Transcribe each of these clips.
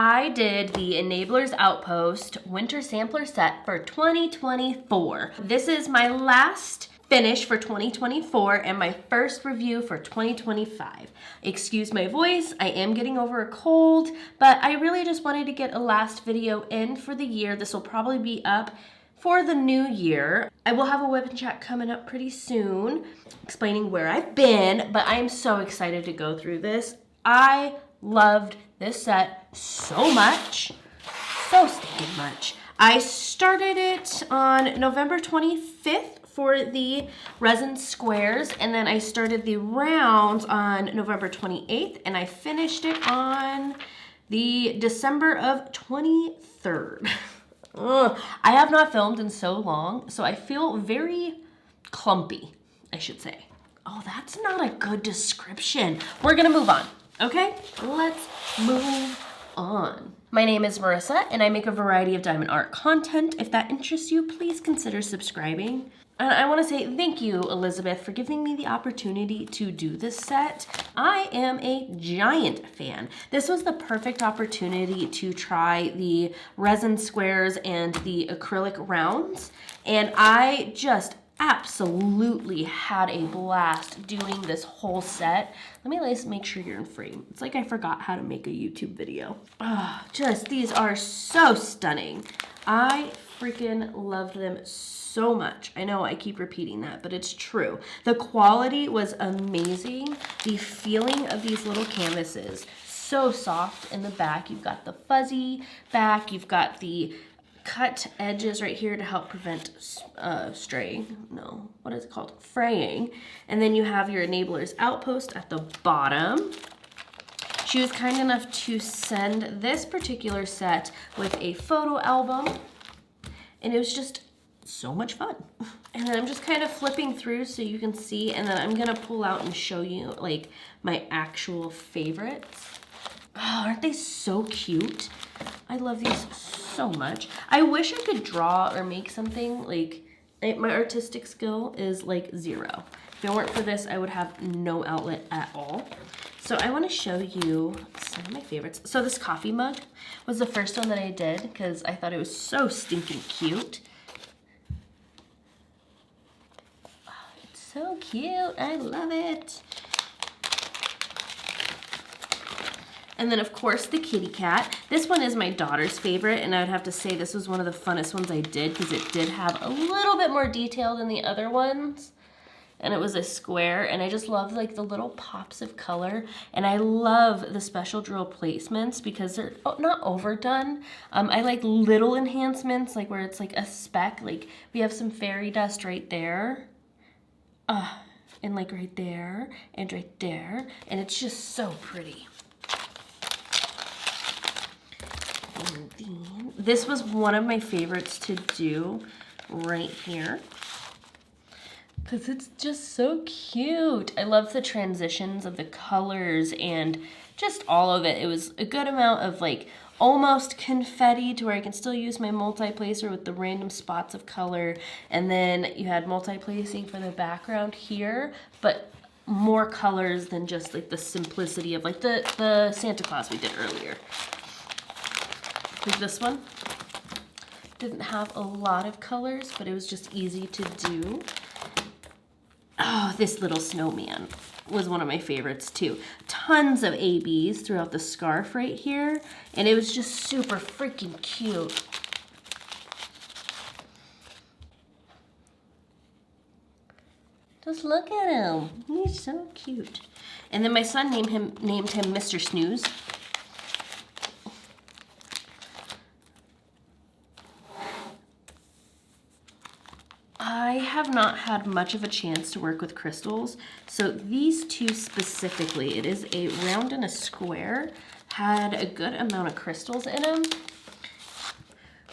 I did the Enablers Outpost Winter Sampler Set for 2024. This is my last finish for 2024 and my first review for 2025. Excuse my voice, I am getting over a cold, but I really just wanted to get a last video in for the year. This will probably be up for the new year. I will have a web chat coming up pretty soon explaining where I've been, but I'm so excited to go through this. I loved this set so much, so stinking much. I started it on November 25th for the resin squares, and then I started the rounds on November 28th, and I finished it on the December of 23rd. I have not filmed in so long, so I feel very clumpy, I should say. Oh, that's not a good description. We're gonna move on, okay? Let's move on. My name is Marissa, and I make a variety of diamond art content. If that interests you, please consider subscribing. And I want to say thank you, Elizabeth, for giving me the opportunity to do this set. I am a giant fan. This was the perfect opportunity to try the resin squares and the acrylic rounds, and I just absolutely had a blast doing this whole set. Let me make sure you're in frame. It's like I forgot how to make a YouTube video. Oh, these are so stunning. I freaking loved them so much. I know I keep repeating that, but it's true. The quality was amazing. The feeling of these little canvases, so soft in the back. You've got the fuzzy back, you've got the cut edges right here to help prevent straying. No, what is it called? Fraying. And then you have your Enablers Outpost at the bottom. She was kind enough to send this particular set with a photo album, and it was just so much fun. And then I'm just kind of flipping through so you can see, and then I'm gonna pull out and show you like my actual favorites. Oh, aren't they so cute? I love these so much. I wish I could draw or make something. Like, my artistic skill is like 0. If it weren't for this, I would have no outlet at all. So I want to show you some of my favorites. So this coffee mug was the first one that I did because I thought it was so stinking cute. Oh, it's so cute. I love it. And then, of course, the kitty cat. This one is my daughter's favorite, and I would have to say this was one of the funnest ones I did because it did have a little bit more detail than the other ones. And it was a square, and I just love like the little pops of color. And I love the special drill placements because they're not overdone. I like little enhancements, like where it's like a speck. Like we have some fairy dust right there. And like right there, and right there. And it's just so pretty. This was one of my favorites to do right here because it's just so cute. I love the transitions of the colors and just all of it. It was a good amount of like almost confetti to where I can still use my multi-placer with the random spots of color. And then you had multi-placing for the background here, but more colors than just like the simplicity of like the Santa Claus we did earlier. Like this one didn't have a lot of colors, but it was just easy to do. Oh, this little snowman was one of my favorites too. Tons of ABs throughout the scarf right here, and it was just super freaking cute. Just look at him. He's so cute. And then my son named him Mr. Snooze. I have not had much of a chance to work with crystals, so these two specifically, it is a round and a square, had a good amount of crystals in them,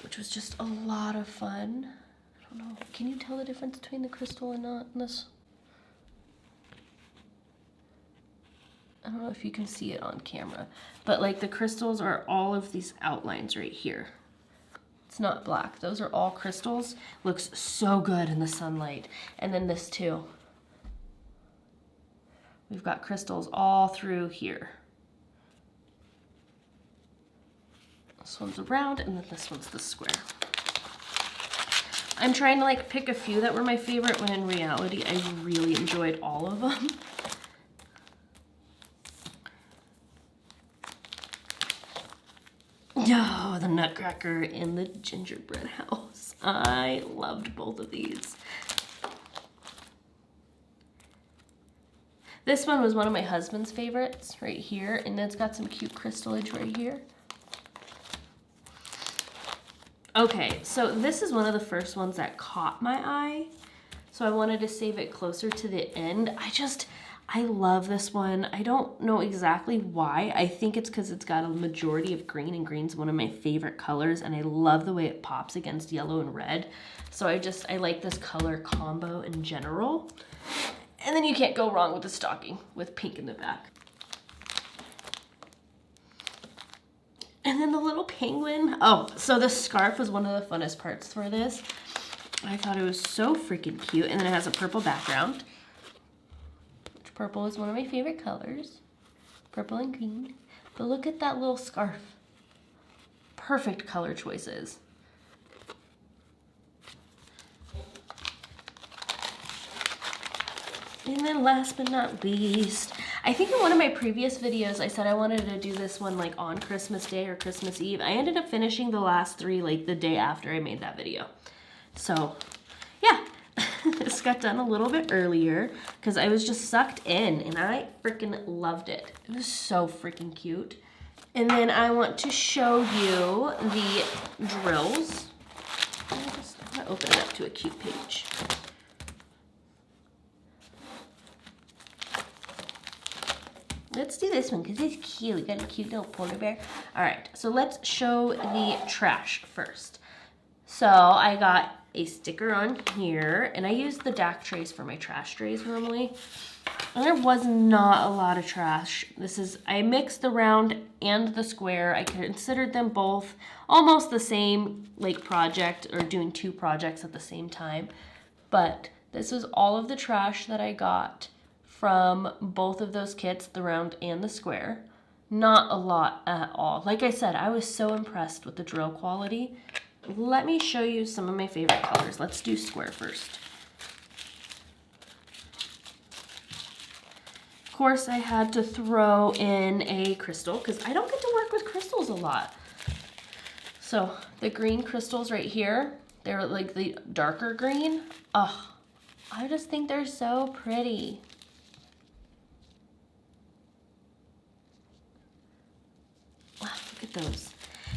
which was just a lot of fun. I don't know, can you tell the difference between the crystal and not in this? I don't know if you can see it on camera, but like the crystals are all of these outlines right here. It's not black. Those are all crystals. Looks so good in the sunlight. And then this too. We've got crystals all through here. This one's a round, and then this one's the square. I'm trying to like pick a few that were my favorite, when in reality, I really enjoyed all of them. Oh, the Nutcracker and the Gingerbread House. I loved both of these. This one was one of my husband's favorites right here, and it's got some cute crystalage right here. Okay, so this is one of the first ones that caught my eye, so I wanted to save it closer to the end. I love this one. I don't know exactly why. I think it's because it's got a majority of green, and green's one of my favorite colors, and I love the way it pops against yellow and red. So I like this color combo in general. And then you can't go wrong with the stocking with pink in the back. And then the little penguin. Oh, so the scarf was one of the funnest parts for this. I thought it was so freaking cute. And then it has a purple background. Which purple is one of my favorite colors. Purple and green. But look at that little scarf. Perfect color choices. And then last but not least, I think in one of my previous videos, I said I wanted to do this one like on Christmas Day or Christmas Eve. I ended up finishing the last three like the day after I made that video. So yeah, this got done a little bit earlier because I was just sucked in, and I freaking loved it. It was so freaking cute. And then I want to show you the drills. I'm gonna open it up to a cute page. Let's do this one because it's cute. We got a cute little polar bear. All right, so let's show the trash first. So I got a sticker on here, and I use the DAC trays for my trash trays normally. And there was not a lot of trash. I mixed the round and the square. I considered them both almost the same like project, or doing two projects at the same time. But this is all of the trash that I got from both of those kits, the round and the square. Not a lot at all. Like I said, I was so impressed with the drill quality. Let me show you some of my favorite colors. Let's do square first. Of course, I had to throw in a crystal because I don't get to work with crystals a lot. So the green crystals right here, they're like the darker green. Oh, I just think they're so pretty. Look at those.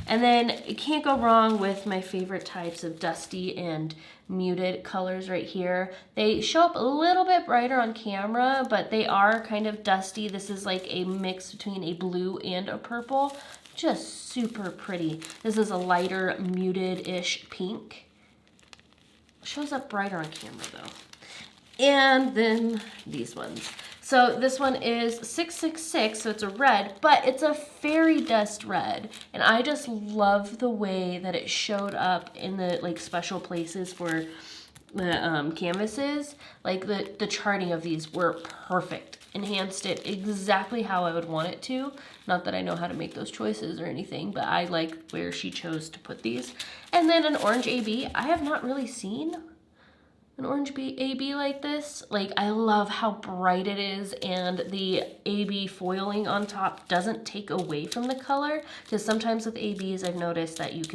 And then you can't go wrong with my favorite types of dusty and muted colors right here. They show up a little bit brighter on camera, but they are kind of dusty. This is like a mix between a blue and a purple. Just super pretty. This is a lighter muted-ish pink. Shows up brighter on camera though. And then these ones. So this one is 666, so it's a red, but it's a fairy dust red. And I just love the way that it showed up in the like special places for the canvases. Like the charting of these were perfect. Enhanced it exactly how I would want it to. Not that I know how to make those choices or anything, but I like where she chose to put these. And then an orange AB. I have not really seen an orange AB like this. Like, I love how bright it is, and the AB foiling on top doesn't take away from the color, because sometimes with ABs I've noticed that it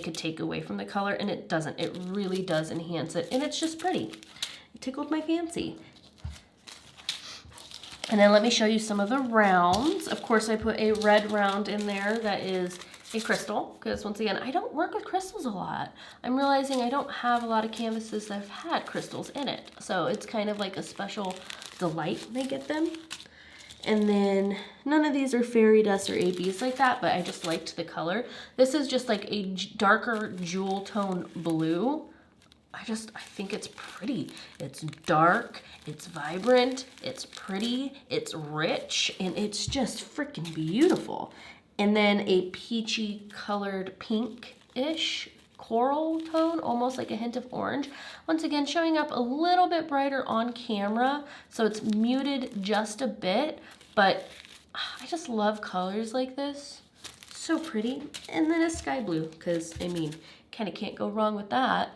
could take away from the color, and it doesn't. It really does enhance it, and it's just pretty. It tickled my fancy. And then let me show you some of the rounds. Of course, I put a red round in there that is a crystal, because once again, I don't work with crystals a lot. I'm realizing I don't have a lot of canvases that have had crystals in it. So it's kind of like a special delight when I get them. And then none of these are fairy dust or ABs like that, but I just liked the color. This is just like a darker jewel tone blue. I think it's pretty. It's dark, it's vibrant, it's pretty, it's rich, and it's just freaking beautiful. And then a peachy colored pink-ish coral tone, almost like a hint of orange. Once again, showing up a little bit brighter on camera, so it's muted just a bit, but I just love colors like this. So pretty. And then a sky blue, because I mean, kind of can't go wrong with that.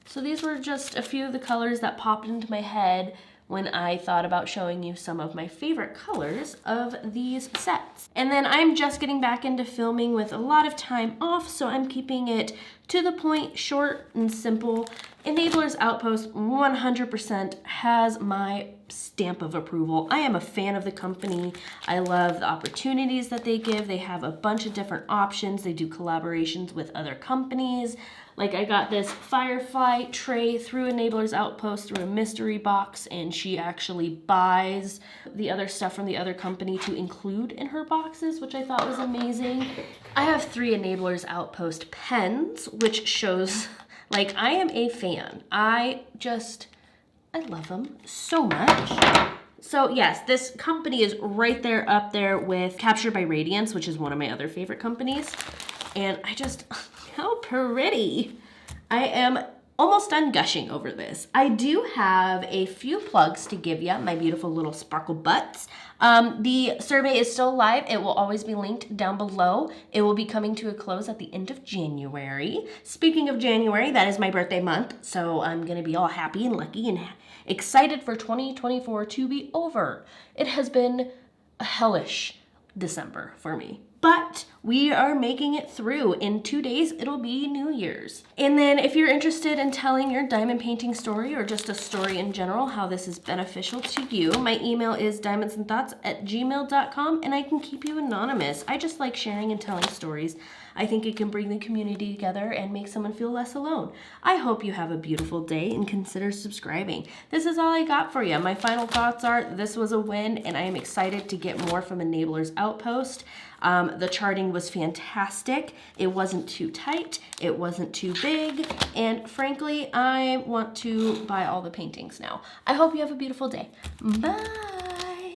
So these were just a few of the colors that popped into my head when I thought about showing you some of my favorite colors of these sets. And then I'm just getting back into filming with a lot of time off, so I'm keeping it to the point, short and simple. Enablers Outpost 100% has my stamp of approval. I am a fan of the company. I love the opportunities that they give. They have a bunch of different options. They do collaborations with other companies. Like I got this Firefly tray through Enablers Outpost through a mystery box, and she actually buys the other stuff from the other company to include in her boxes, which I thought was amazing. I have 3 Enablers Outpost pens, which shows like I am a fan. I love them so much. So yes, this company is right there up there with Captured by Radiance, which is one of my other favorite companies. And how pretty. I am almost done gushing over this. I do have a few plugs to give you, my beautiful little sparkle butts. The survey is still live. It will always be linked down below. It will be coming to a close at the end of January. Speaking of January, that is my birthday month, so I'm gonna be all happy and lucky and excited for 2024 to be over. It has been a hellish December for me. But we are making it through. In 2 days, it'll be New Year's. And then if you're interested in telling your diamond painting story or just a story in general, how this is beneficial to you, my email is diamondsandthoughts@gmail.com, and I can keep you anonymous. I just like sharing and telling stories. I think it can bring the community together and make someone feel less alone. I hope you have a beautiful day and consider subscribing. This is all I got for you. My final thoughts are this was a win, and I am excited to get more from Enablers Outpost. The charting was fantastic. It wasn't too tight. It wasn't too big. And frankly, I want to buy all the paintings now. I hope you have a beautiful day. Bye.